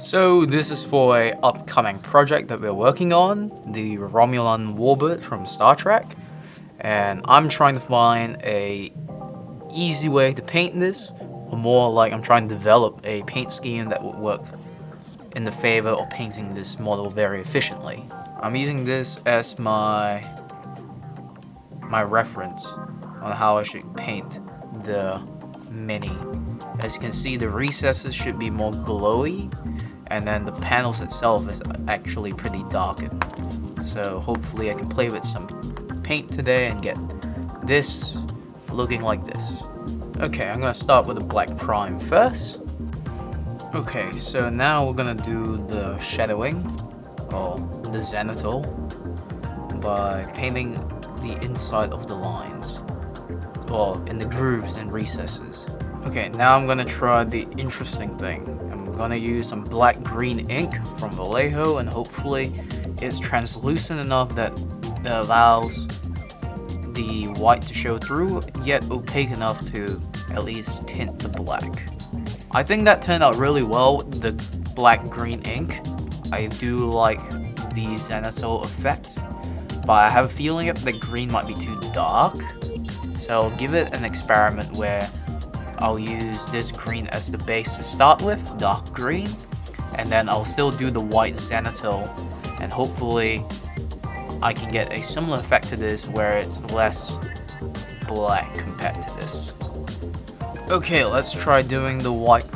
So this is for a upcoming project that we're working on, the Romulan Warbird from Star Trek, and I'm trying to find a easy way to paint this, or more like I'm trying to develop a paint scheme that would work in the favor of painting this model very efficiently. I'm using this as my reference on how I should paint the Mini. As you can see, the recesses should be more glowy, and then the panels itself is actually pretty darkened. So hopefully I can play with some paint today and get this looking like this. Okay, I'm gonna start with a black prime first. Okay, so now we're gonna do the shadowing, or the zenithal, by painting the inside of the lines, or in the grooves and recesses. Okay, now I'm gonna try the interesting thing. I'm gonna use some black-green ink from Vallejo, and hopefully it's translucent enough that it allows the white to show through, yet opaque enough to at least tint the black. I think that turned out really well with the black-green ink. I do like the zenithal effect, but I have a feeling that the green might be too dark. So I'll give it an experiment where I'll use this green as the base to start with, dark green, and then I'll still do the white zenithal, and hopefully I can get a similar effect to this where it's less black compared to this. Okay, let's try doing the white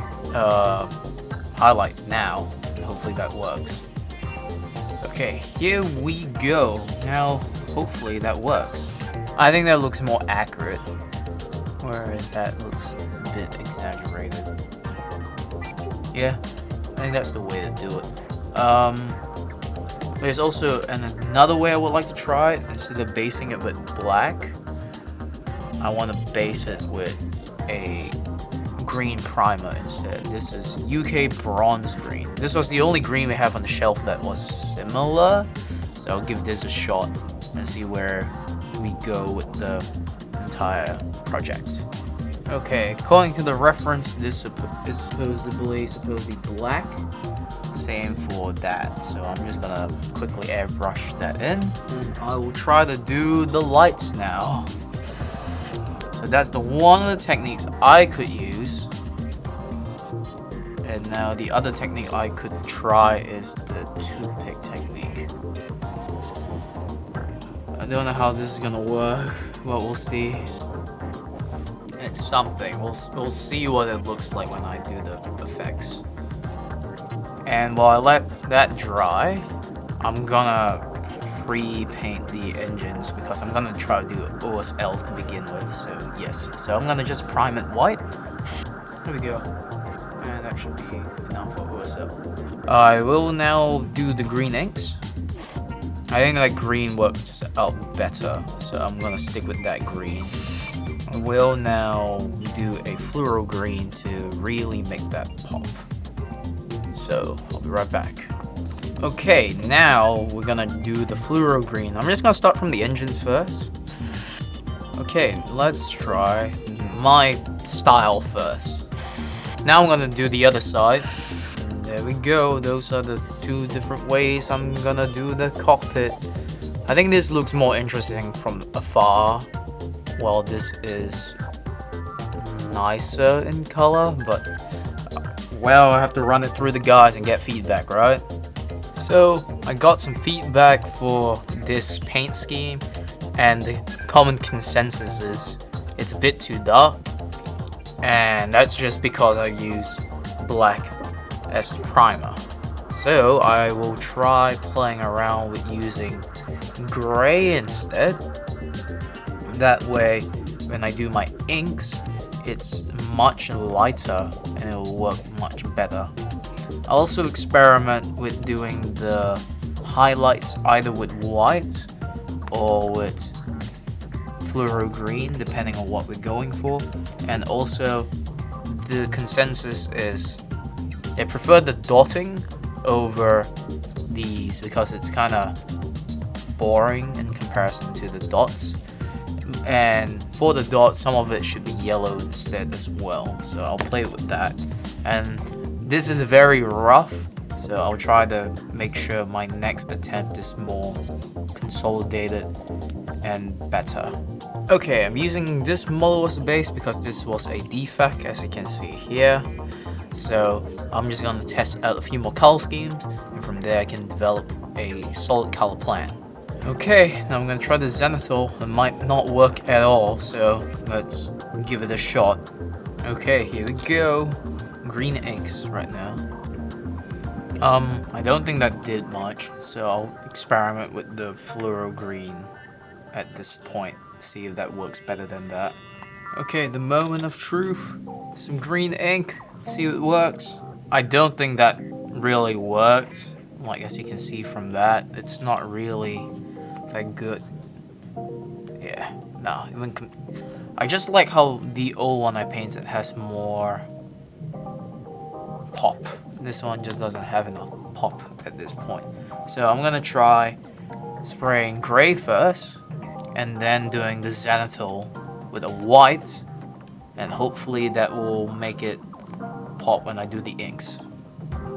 highlight now. Hopefully that works. Okay, here we go. Now, hopefully that works. I think that looks more accurate, whereas that looks a bit exaggerated. Yeah, I think that's the way to do it. There's also another way I would like to try it. Instead of basing it with black, I want to base it with a green primer instead. This is UK bronze green. This was the only green we have on the shelf that was similar, so I'll give this a shot and see where we go with the entire project. Okay, according to the reference, this is supposedly supposed to be black. Same for that, so I'm just gonna quickly airbrush that in. I will try to do the lights now. So that's one of the techniques I could use. And now the other technique I could try is the Toothpick Technique. I don't know how this is gonna work, but we'll see. It's something. We'll see what it looks like when I do the effects. And while I let that dry, I'm gonna repaint the engines because I'm gonna try to do OSL to begin with. So yes, so I'm gonna just prime it white. There we go. And that should be enough for OSL. I will now do the green inks. I think that green works out better, so I'm gonna stick with that green. I will now do a fluoro green to really make that pop. So I'll be right back. Okay, now we're gonna do the fluoro green. I'm just gonna start from the engines first. Okay, let's try my style first. Now I'm gonna do the other side. And there we go. Those are the two different ways I'm gonna do the cockpit. I think this looks more interesting from afar. Well, this is nicer in color, but well, I have to run it through the guys and get feedback, right? So I got some feedback for this paint scheme, and the common consensus is it's a bit too dark, and that's just because I use black as primer. So I will try playing around with using gray instead. That way, when I do my inks, it's much lighter and it will work much better. I also experiment with doing the highlights either with white or with fluoro green, depending on what we're going for. And also, the consensus is they prefer the dotting over these because it's kind of boring in comparison to the dots. And for the dots, some of it should be yellow instead as well, so I'll play with that. And this is very rough, So I'll try to make sure my next attempt is more consolidated and better. Okay, I'm using this model as a base because this was a defect, as you can see here. So I'm just gonna test out a few more color schemes, and from there I can develop a solid color plan. Okay, now I'm gonna try the zenithal. It might not work at all, so let's give it a shot. Okay, here we go. Green inks right now. I don't think that did much, so I'll experiment with the fluoro green at this point. See if that works better than that. Okay, the moment of truth. Some green ink. See if it works. I don't think that really worked. Like, as you can see from that, it's not really that good. Yeah, no. I just like how the old one I painted has more pop. This one just doesn't have enough pop at this point. So I'm gonna try spraying gray first, and then doing the zenithal with a white, and hopefully that will make it pop when I do the inks.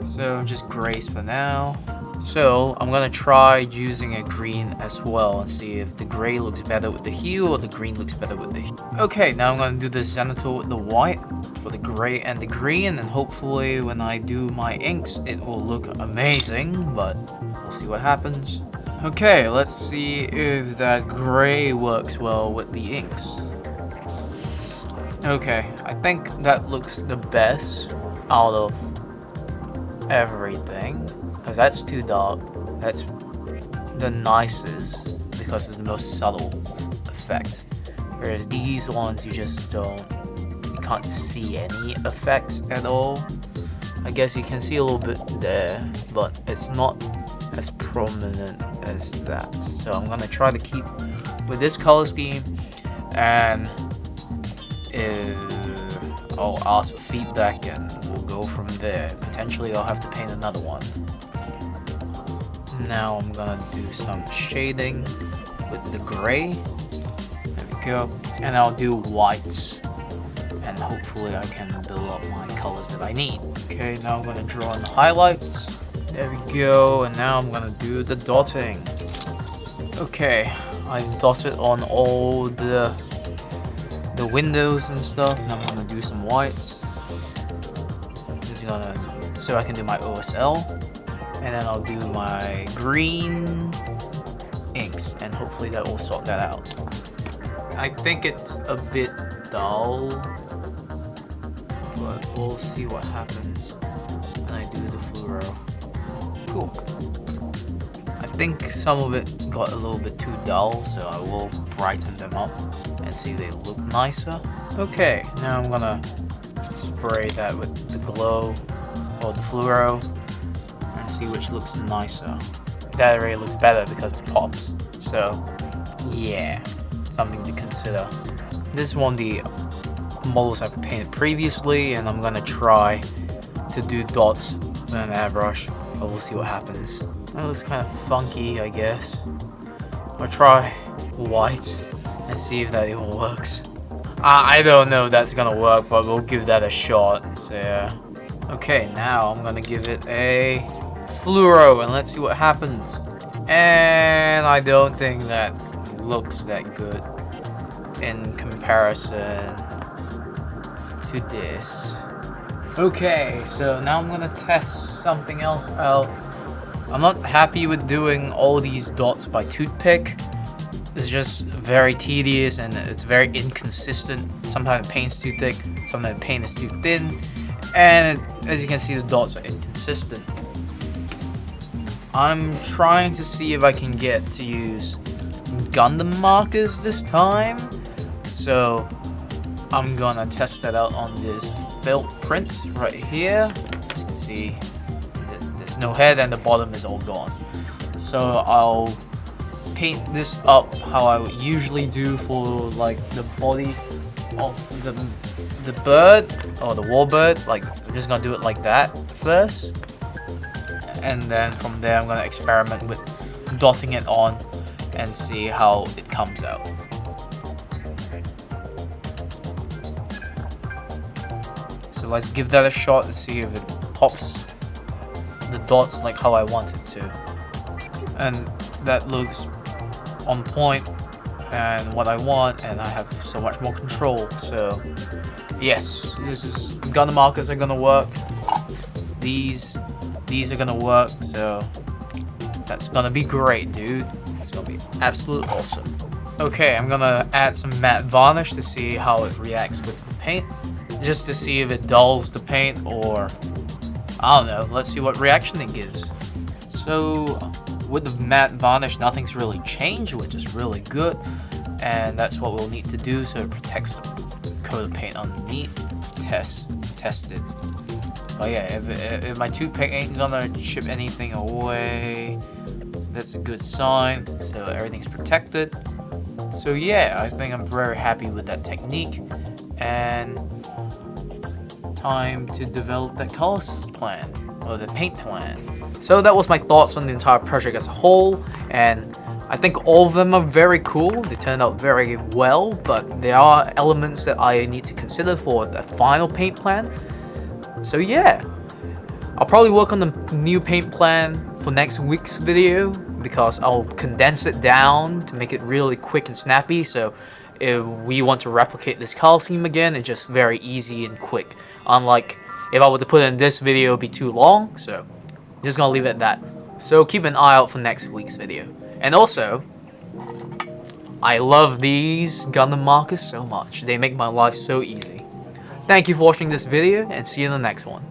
So just grays for now. So I'm gonna try using a green as well and see if the gray looks better with the hue or the green looks better with the hue. Okay, now I'm gonna do the zenithal with the white for the gray and the green, and hopefully when I do my inks it will look amazing, but we'll see what happens. Okay, let's see if that gray works well with the inks. Okay, I think that looks the best out of everything, because that's too dark. That's the nicest because it's the most subtle effect. Whereas these ones you can't see any effects at all. I guess you can see a little bit there, but it's not as prominent as that. So I'm gonna try to keep with this color scheme, and I'll ask for feedback and we'll go from there. Potentially I'll have to paint another one. Now I'm gonna do some shading with the gray. There we go. And I'll do whites, and hopefully I can build up my colors that I need. Okay, now I'm gonna draw in the highlights. There we go, and now I'm gonna do the dotting. Okay, I've dotted on all the windows and stuff. Now I'm gonna do some whites. So I can do my OSL, and then I'll do my green inks, and hopefully that will sort that out. I think it's a bit dull, but we'll see what happens when I do the fluoro. Cool. I think some of it got a little bit too dull, so I will brighten them up and see if they look nicer. Okay, now I'm gonna spray that with the glow or the fluoro and see which looks nicer. That already looks better because it pops. So yeah, something to consider. This is one of the models I've painted previously, and I'm gonna try to do dots with an airbrush, but we'll see what happens. That looks kind of funky, I guess. I'll try white and see if that even works. I don't know if that's gonna work, but we'll give that a shot. So yeah. Okay, now I'm gonna give it a fluoro and let's see what happens. And I don't think that looks that good in comparison to this. Okay, so now I'm gonna test something else out. I'm not happy with doing all these dots by Toothpick. It's just very tedious and it's very inconsistent. Sometimes the paint's too thick, sometimes the paint is too thin, and as you can see, the dots are inconsistent. I'm trying to see if I can get to use Gundam Markers this time, so I'm gonna test that out on this felt print right here. As you can see, there's no head and the bottom is all gone. So I'll paint this up how I would usually do for like the body of the bird or the warbird. Like, I'm just gonna do it like that first, and then from there I'm gonna experiment with dotting it on and see how it comes out. So let's give that a shot and see if it pops the dots like how I want it to. And that looks on point and what I want, and I have so much more control. So yes, this is Gundam Markers are gonna work. These are gonna work, so that's gonna be great, dude. It's gonna be absolutely awesome. Okay, I'm gonna add some matte varnish to see how it reacts with the paint, just to see if it dulls the paint, or I don't know. Let's see what reaction it gives. So with the matte varnish, nothing's really changed, which is really good, and that's what we'll need to do so it protects the coat of paint underneath. Test it. But yeah, if my toothpick ain't gonna chip anything away, that's a good sign. So everything's protected. So yeah, I think I'm very happy with that technique, and time to develop that color plan, or the paint plan. So that was my thoughts on the entire project as a whole, and I think all of them are very cool. They turned out very well, but there are elements that I need to consider for the final paint plan. So yeah, I'll probably work on the new paint plan for next week's video, because I'll condense it down to make it really quick and snappy. So if we want to replicate this color scheme again, it's just very easy and quick. Unlike if I were to put it in this video, it'd be too long. So I'm just gonna leave it at that. So keep an eye out for next week's video. And also, I love these Gundam markers so much. They make my life so easy. Thank you for watching this video, and see you in the next one.